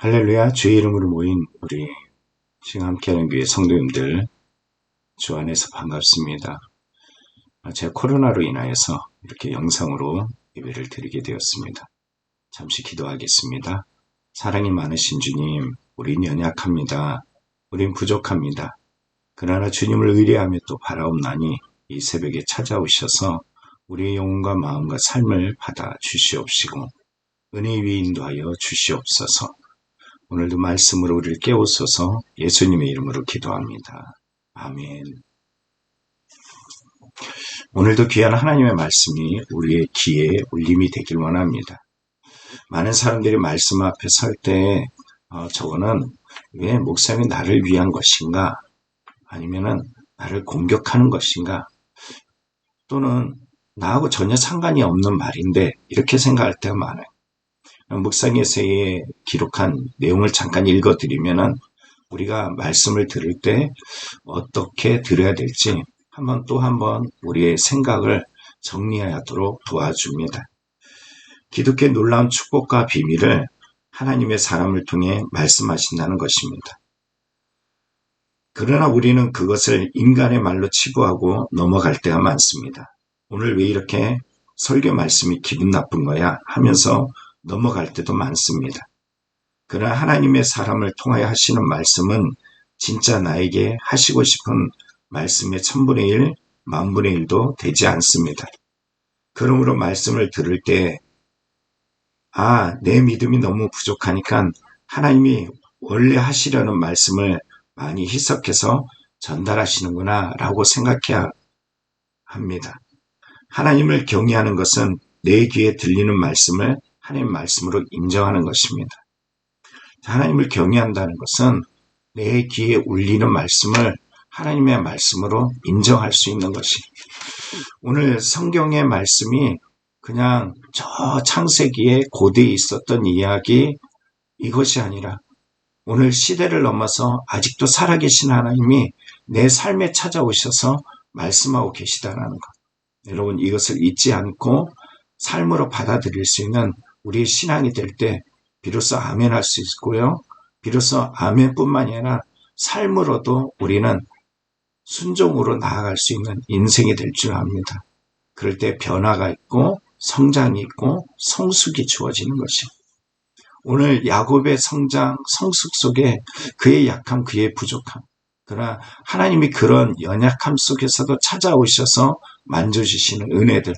할렐루야, 주의 이름으로 모인 우리 지금 함께하는 교회 성도님들 주 안에서 반갑습니다. 제가 코로나로 인하여서 이렇게 영상으로 예배를 드리게 되었습니다. 잠시 기도하겠습니다. 사랑이 많으신 주님, 우린 연약합니다. 우린 부족합니다. 그러나 주님을 의뢰하며 또 바라옵나니 이 새벽에 찾아오셔서 우리의 영혼과 마음과 삶을 받아 주시옵시고 은혜 위에 인도하여 주시옵소서. 오늘도 말씀으로 우리를 깨우소서. 예수님의 이름으로 기도합니다. 아멘. 오늘도 귀한 하나님의 말씀이 우리의 귀에 울림이 되길 원합니다. 많은 사람들이 말씀 앞에 설 때 저거는 왜 목사님이 나를 위한 것인가? 아니면은 나를 공격하는 것인가? 또는 나하고 전혀 상관이 없는 말인데 이렇게 생각할 때가 많아요. 묵상에서의 기록한 내용을 잠깐 읽어드리면은 우리가 말씀을 들을 때 어떻게 들어야 될지 또 한 번 우리의 생각을 정리하도록 도와줍니다. 기독교의 놀라운 축복과 비밀을 하나님의 사람을 통해 말씀하신다는 것입니다. 그러나 우리는 그것을 인간의 말로 치부하고 넘어갈 때가 많습니다. 오늘 왜 이렇게 설교 말씀이 기분 나쁜 거야 하면서 넘어갈 때도 많습니다. 그러나 하나님의 사람을 통하여 하시는 말씀은 진짜 나에게 하시고 싶은 말씀의 1000분의 1, 10,000분의 1도 되지 않습니다. 그러므로 말씀을 들을 때 내 믿음이 너무 부족하니까 하나님이 원래 하시려는 말씀을 많이 희석해서 전달하시는구나 라고 생각해야 합니다. 하나님을 경외하는 것은 내 귀에 들리는 말씀을 하나님의 말씀으로 인정하는 것입니다. 하나님을 경외한다는 것은 내 귀에 울리는 말씀을 하나님의 말씀으로 인정할 수 있는 것입니다. 오늘 성경의 말씀이 그냥 저 창세기에 고대에 있었던 이야기 이것이 아니라 오늘 시대를 넘어서 아직도 살아계신 하나님이 내 삶에 찾아오셔서 말씀하고 계시다는 것. 여러분 이것을 잊지 않고 삶으로 받아들일 수 있는 우리의 신앙이 될 때 비로소 아멘 할 수 있고요. 비로소 아멘뿐만이 아니라 삶으로도 우리는 순종으로 나아갈 수 있는 인생이 될 줄 압니다. 그럴 때 변화가 있고 성장이 있고 성숙이 주어지는 것입니다. 오늘 야곱의 성장, 성숙 속에 그의 약함, 그의 부족함. 그러나 하나님이 그런 연약함 속에서도 찾아오셔서 만져주시는 은혜들.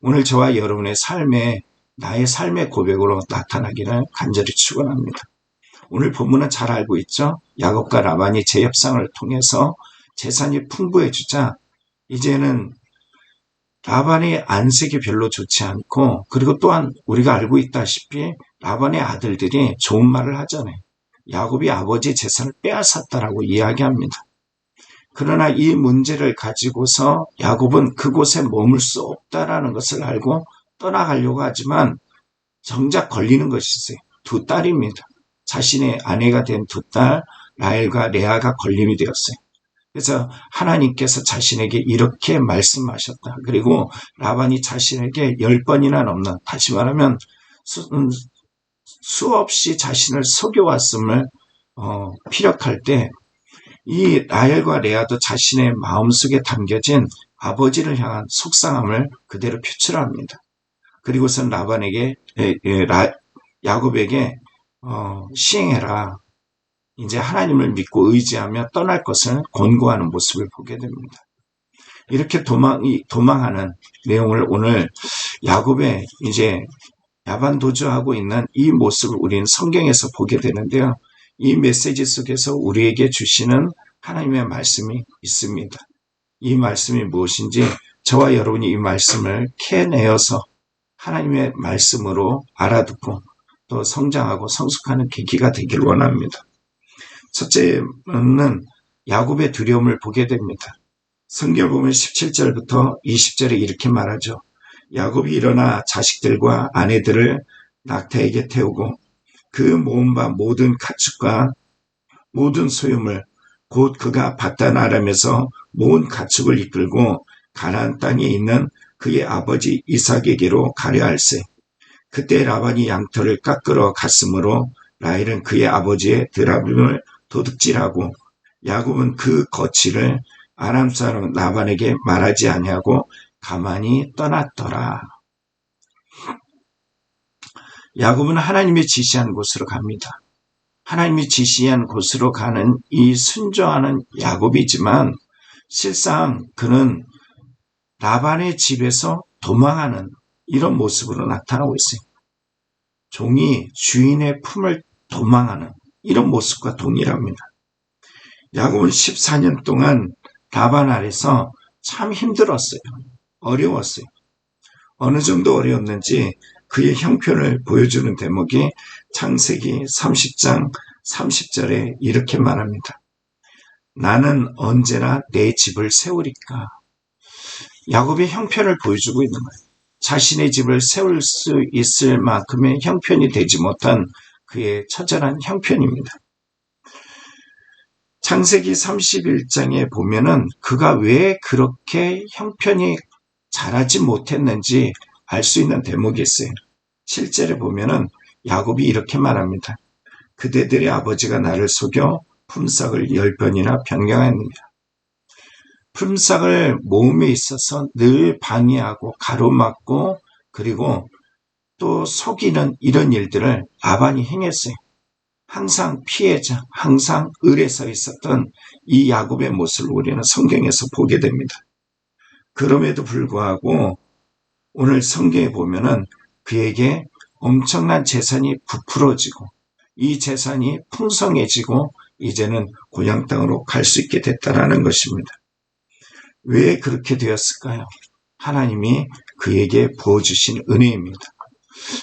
오늘 저와 여러분의 삶에 나의 삶의 고백으로 나타나기를 간절히 축원합니다. 오늘 본문은 잘 알고 있죠. 야곱과 라반이 재협상을 통해서 재산이 풍부해지자 이제는 라반의 안색이 별로 좋지 않고 그리고 또한 우리가 알고 있다시피 라반의 아들들이 좋은 말을 하잖아요. 야곱이 아버지 재산을 빼앗았다라고 이야기합니다. 그러나 이 문제를 가지고서 야곱은 그곳에 머물 수 없다라는 것을 알고 떠나가려고 하지만 정작 걸리는 것이 있어요. 두 딸입니다. 자신의 아내가 된 두 딸 라헬과 레아가 걸림이 되었어요. 그래서 하나님께서 자신에게 이렇게 말씀하셨다. 그리고 라반이 자신에게 10번이나 넘는, 다시 말하면 수없이 자신을 속여왔음을 피력할 때 이 라헬과 레아도 자신의 마음속에 담겨진 아버지를 향한 속상함을 그대로 표출합니다. 그리고선 라반에게 야곱에게 시행해라. 이제 하나님을 믿고 의지하며 떠날 것을 권고하는 모습을 보게 됩니다. 이렇게 도망하는 내용을 오늘 야곱의 이제 야반도주하고 있는 이 모습을 우리는 성경에서 보게 되는데요. 이 메시지 속에서 우리에게 주시는 하나님의 말씀이 있습니다. 이 말씀이 무엇인지 저와 여러분이 이 말씀을 캐내어서 하나님의 말씀으로 알아듣고 또 성장하고 성숙하는 계기가 되길 원합니다. 첫째는 야곱의 두려움을 보게 됩니다. 성경을 보면 17절부터 20절에 이렇게 말하죠. 야곱이 일어나 자식들과 아내들을 낙타에게 태우고 그 모은 바 모든 가축과 모든 소유물 곧 그가 받단 아람에서 모은 가축을 이끌고 가나안 땅에 있는 그의 아버지 이삭에게로 가려 할세. 그때 라반이 양털을 깎으러 갔으므로 라헬은 그의 아버지의 드라빔을 도둑질하고 야곱은 그 거취를 아람 사람 라반에게 말하지 아니하고 가만히 떠났더라. 야곱은 하나님이 지시한 곳으로 갑니다. 하나님이 지시한 곳으로 가는 이 순종하는 야곱이지만 실상 그는 라반의 집에서 도망하는 이런 모습으로 나타나고 있어요. 종이 주인의 품을 도망하는 이런 모습과 동일합니다. 야곱은 14년 동안 라반 아래서 참 힘들었어요. 어려웠어요. 어느 정도 어려웠는지 그의 형편을 보여주는 대목이 창세기 30장 30절에 이렇게 말합니다. 나는 언제나 내 집을 세우리까. 야곱의 형편을 보여주고 있는 거예요. 자신의 집을 세울 수 있을 만큼의 형편이 되지 못한 그의 처절한 형편입니다. 창세기 31장에 보면은 그가 왜 그렇게 형편이 자라지 못했는지 알 수 있는 대목이 있어요. 7절에 보면은 야곱이 이렇게 말합니다. 그대들의 아버지가 나를 속여 품삯을 10번이나 변경했느니라. 품삯을 모음에 있어서 늘 방해하고 가로막고 그리고 또 속이는 이런 일들을 라반이 행했어요. 항상 피해자, 항상 을에 서 있었던 이 야곱의 모습을 우리는 성경에서 보게 됩니다. 그럼에도 불구하고 오늘 성경에 보면은 그에게 엄청난 재산이 부풀어지고 이 재산이 풍성해지고 이제는 고향 땅으로 갈 수 있게 됐다라는 것입니다. 왜 그렇게 되었을까요? 하나님이 그에게 부어주신 은혜입니다.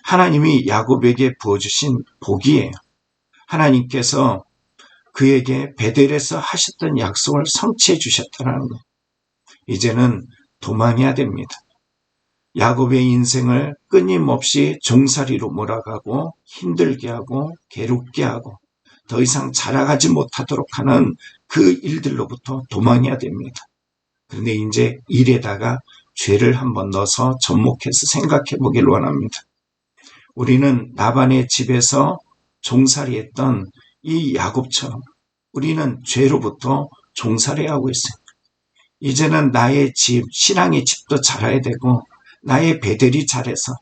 하나님이 야곱에게 부어주신 복이에요. 하나님께서 그에게 베델에서 하셨던 약속을 성취해 주셨다는 것. 이제는 도망해야 됩니다. 야곱의 인생을 끊임없이 종살이로 몰아가고 힘들게 하고 괴롭게 하고 더 이상 자라가지 못하도록 하는 그 일들로부터 도망해야 됩니다. 그런데 이제 일에다가 죄를 한번 넣어서 접목해서 생각해 보길 원합니다. 우리는 라반의 집에서 종살이했던 이 야곱처럼 우리는 죄로부터 종살이하고 있어요. 이제는 나의 집, 신앙의 집도 자라야 되고 나의 베델이 자라서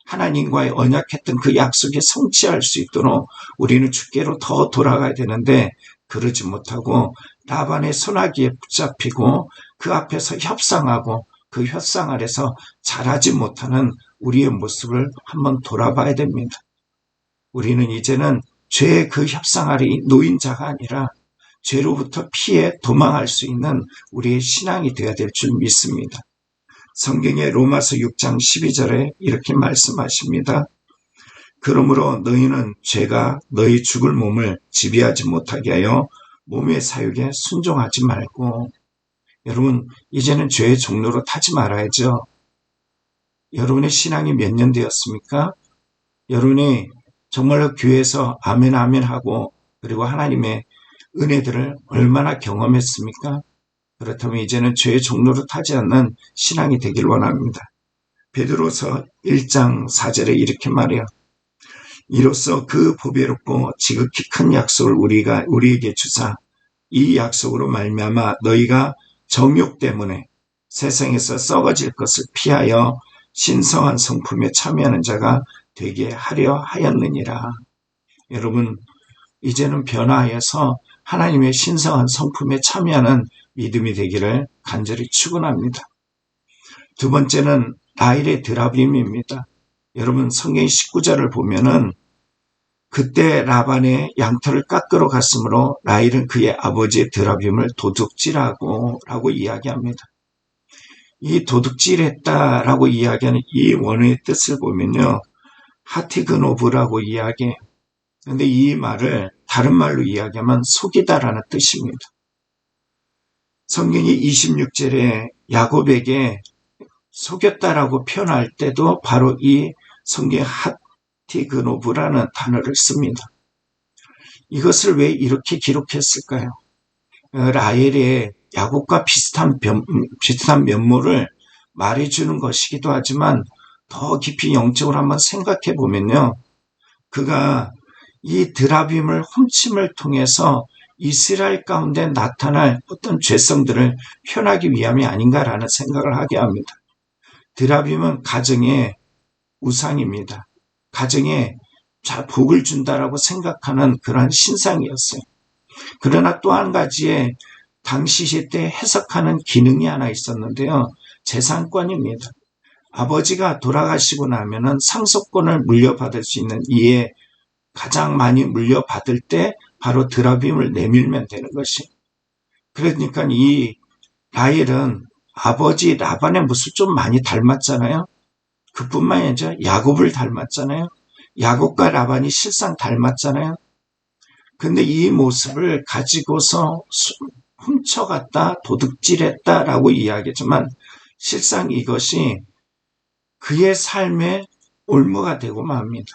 하나님과의 언약했던 그 약속에 성취할 수 있도록 우리는 주께로 더 돌아가야 되는데 그러지 못하고 라반의 손아귀에 붙잡히고 그 앞에서 협상하고 그 협상 아래서 자라지 못하는 우리의 모습을 한번 돌아봐야 됩니다. 우리는 이제는 죄의 그 협상 아래 놓인 자가 아니라 죄로부터 피해 도망할 수 있는 우리의 신앙이 되어야 될 줄 믿습니다. 성경의 로마서 6장 12절에 이렇게 말씀하십니다. 그러므로 너희는 죄가 너희 죽을 몸을 지배하지 못하게 하여 몸의 사욕에 순종하지 말고. 여러분, 이제는 죄의 종로로 타지 말아야죠. 여러분의 신앙이 몇 년 되었습니까? 여러분이 정말로 교회에서 아멘 아멘 하고 그리고 하나님의 은혜들을 얼마나 경험했습니까? 그렇다면 이제는 죄의 종로로 타지 않는 신앙이 되길 원합니다. 베드로서 1장 4절에 이렇게 말해요. 이로써 그 보배롭고 지극히 큰 약속을 우리에게 주사 이 약속으로 말미암아 너희가 정욕 때문에 세상에서 썩어질 것을 피하여 신성한 성품에 참여하는 자가 되게 하려 하였느니라. 여러분, 이제는 변화하여서 하나님의 신성한 성품에 참여하는 믿음이 되기를 간절히 축원합니다. 두 번째는 라헬의 드라빔입니다. 여러분, 성경 19절을 보면은 그때 라반의 양털을 깎으러 갔으므로 라헬은 그의 아버지의 드라빔을 도둑질하고 라고 이야기합니다. 이 도둑질했다라고 이야기하는 이 원어의 뜻을 보면요, 하티그노브라고 이야기해요. 그런데 이 말을 다른 말로 이야기하면 속이다라는 뜻입니다. 성경이 26절에 야곱에게 속였다라고 표현할 때도 바로 이 성경 하티그노브라는 단어를 씁니다. 이것을 왜 이렇게 기록했을까요? 라헬의 야곱과 비슷한 면모를 말해주는 것이기도 하지만 더 깊이 영적으로 한번 생각해 보면요. 그가 이 드라빔을 훔침을 통해서 이스라엘 가운데 나타날 어떤 죄성들을 표현하기 위함이 아닌가라는 생각을 하게 합니다. 드라빔은 가정의 우상입니다. 가정에 복을 준다라고 생각하는 그러한 신상이었어요. 그러나 또 한 가지의 당시 시대 해석하는 기능이 하나 있었는데요. 재산권입니다. 아버지가 돌아가시고 나면은 상속권을 물려받을 수 있는 이에 가장 많이 물려받을 때 바로 드라빔을 내밀면 되는 것이. 그러니까 이 라헬은 아버지 라반의 모습 좀 많이 닮았잖아요. 그뿐만이 아니라 야곱을 닮았잖아요. 야곱과 라반이 실상 닮았잖아요. 근데 이 모습을 가지고서 훔쳐갔다, 도둑질했다라고 이야기하지만 실상 이것이 그의 삶의 올무가 되고 맙니다.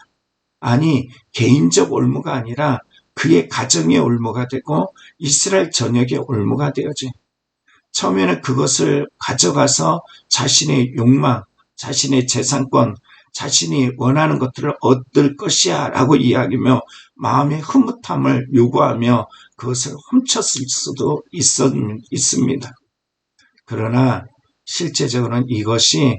아니, 개인적 올무가 아니라 그의 가정의 올무가 되고 이스라엘 전역의 올무가 되어져. 처음에는 그것을 가져가서 자신의 욕망, 자신의 재산권, 자신이 원하는 것들을 얻을 것이야 라고 이야기하며 마음의 흐뭇함을 요구하며 그것을 훔쳤을 수도 있습니다. 그러나 실제적으로는 이것이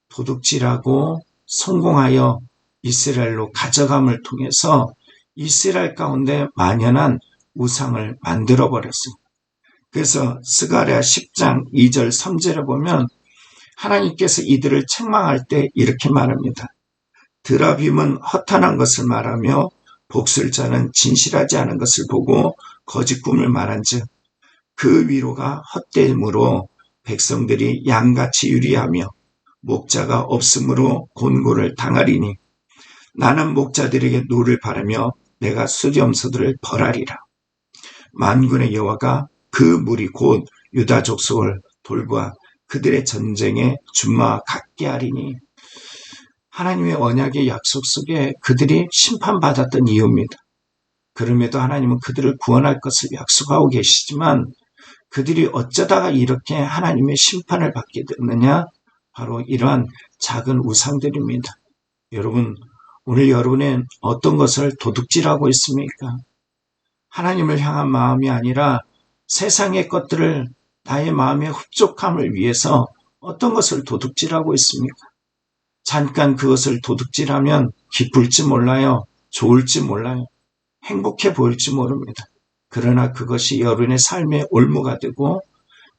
도둑질하고 성공하여 이스라엘로 가져감을 통해서 이스라엘 가운데 만연한 우상을 만들어버렸습니다. 그래서 스가랴 10장 2절 3절에 보면 하나님께서 이들을 책망할 때 이렇게 말합니다. 드라빔은 허탄한 것을 말하며 복술자는 진실하지 않은 것을 보고 거짓 꿈을 말한즉 그 위로가 헛되므로 백성들이 양같이 유리하며 목자가 없으므로 곤고를 당하리니 나는 목자들에게 노를 바르며 내가 수렴소들을 벌하리라. 만군의 여호와가 그 무리 곧 유다 족속을 돌보아 그들의 전쟁에 준마 갖게 하리니. 하나님의 언약의 약속 속에 그들이 심판받았던 이유입니다. 그럼에도 하나님은 그들을 구원할 것을 약속하고 계시지만 그들이 어쩌다가 이렇게 하나님의 심판을 받게 됐느냐? 바로 이러한 작은 우상들입니다. 여러분, 오늘 여러분은 어떤 것을 도둑질하고 있습니까? 하나님을 향한 마음이 아니라 세상의 것들을 나의 마음의 흡족함을 위해서 어떤 것을 도둑질하고 있습니까? 잠깐 그것을 도둑질하면 기쁠지 몰라요. 좋을지 몰라요. 행복해 보일지 모릅니다. 그러나 그것이 여러분의 삶의 올무가 되고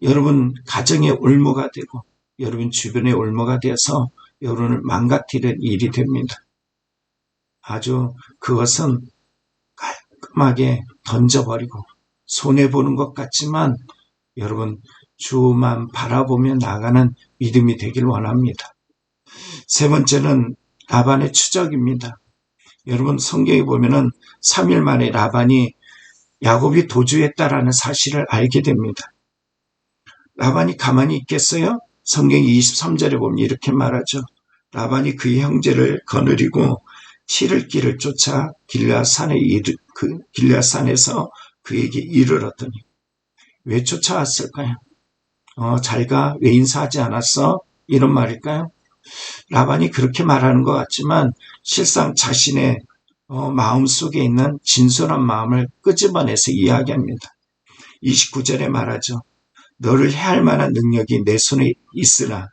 여러분 가정의 올무가 되고 여러분 주변의 올무가 되어서 여러분을 망가뜨리는 일이 됩니다. 아주 그것은 깔끔하게 던져버리고 손해보는 것 같지만 여러분 주만 바라보며 나가는 믿음이 되길 원합니다. 세 번째는 라반의 추적입니다. 여러분 성경에 보면은 3일 만에 라반이 야곱이 도주했다라는 사실을 알게 됩니다. 라반이 가만히 있겠어요? 성경 23절에 보면 이렇게 말하죠. 라반이 그의 형제를 거느리고 치를길을 쫓아 길앗산에서 그에게 이르렀더니. 왜 쫓아왔을까요? 잘가 왜 인사하지 않았어? 이런 말일까요? 라반이 그렇게 말하는 것 같지만 실상 자신의 마음속에 있는 진솔한 마음을 끄집어내서 이야기합니다. 29절에 말하죠. 너를 해할 만한 능력이 내 손에 있으나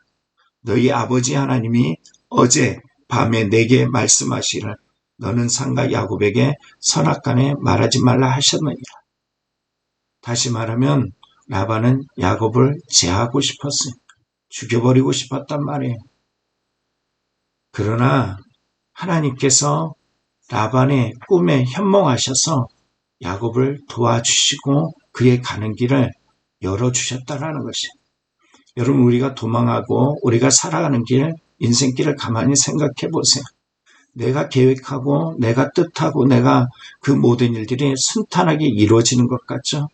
너희 아버지 하나님이 어제 밤에 내게 말씀하시기를 너는 상가 야곱에게 선악간에 말하지 말라 하셨느니라. 다시 말하면 라반은 야곱을 제하고 싶었어요. 죽여버리고 싶었단 말이에요. 그러나 하나님께서 라반의 꿈에 현몽하셔서 야곱을 도와주시고 그의 가는 길을 열어주셨다라는 것이에요. 여러분 우리가 도망하고 우리가 살아가는 길, 인생길을 가만히 생각해 보세요. 내가 계획하고 내가 뜻하고 내가 그 모든 일들이 순탄하게 이루어지는 것 같죠?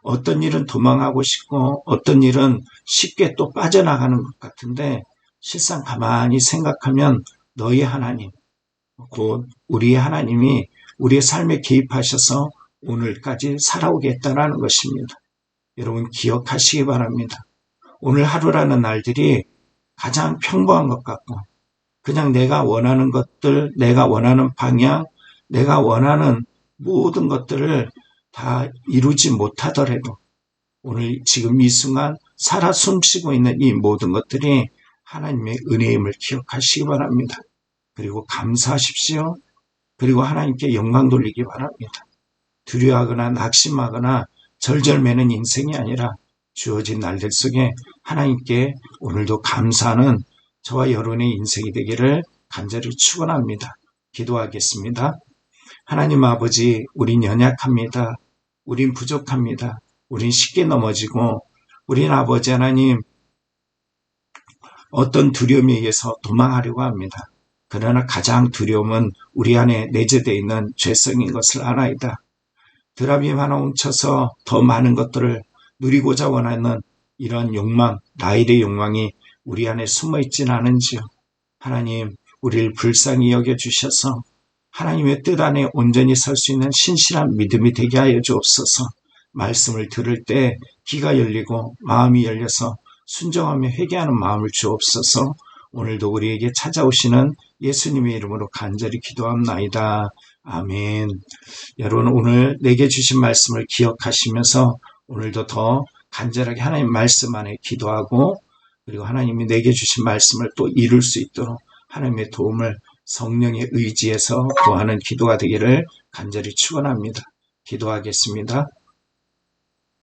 어떤 일은 도망하고 싶고 어떤 일은 쉽게 또 빠져나가는 것 같은데 실상 가만히 생각하면 너희 하나님, 곧 우리의 하나님이 우리의 삶에 개입하셔서 오늘까지 살아오겠다라는 것입니다. 여러분 기억하시기 바랍니다. 오늘 하루라는 날들이 가장 평범한 것 같고 그냥 내가 원하는 것들, 내가 원하는 방향, 내가 원하는 모든 것들을 다 이루지 못하더라도 오늘 지금 이 순간 살아 숨쉬고 있는 이 모든 것들이 하나님의 은혜임을 기억하시기 바랍니다. 그리고 감사하십시오. 그리고 하나님께 영광 돌리기 바랍니다. 두려워하거나 낙심하거나 절절매는 인생이 아니라 주어진 날들 속에 하나님께 오늘도 감사하는 저와 여러분의 인생이 되기를 간절히 축원합니다. 기도하겠습니다. 하나님 아버지, 우린 연약합니다. 우린 부족합니다. 우린 쉽게 넘어지고 우린 아버지 하나님 어떤 두려움에 의해서 도망하려고 합니다. 그러나 가장 두려움은 우리 안에 내재되어 있는 죄성인 것을 아나이다. 드라빔 하나 훔쳐서 더 많은 것들을 누리고자 원하는 이런 욕망, 나일의 욕망이 우리 안에 숨어있진 않은지요. 하나님, 우리를 불쌍히 여겨주셔서 하나님의 뜻 안에 온전히 설 수 있는 신실한 믿음이 되게 하여 주옵소서. 말씀을 들을 때 귀가 열리고 마음이 열려서 순종하며 회개하는 마음을 주옵소서. 오늘도 우리에게 찾아오시는 예수님의 이름으로 간절히 기도합나이다. 아멘. 여러분, 오늘 내게 주신 말씀을 기억하시면서 오늘도 더 간절하게 하나님 말씀 안에 기도하고 그리고 하나님이 내게 주신 말씀을 또 이룰 수 있도록 하나님의 도움을 성령의 의지에서 구하는 기도가 되기를 간절히 축원합니다. 기도하겠습니다.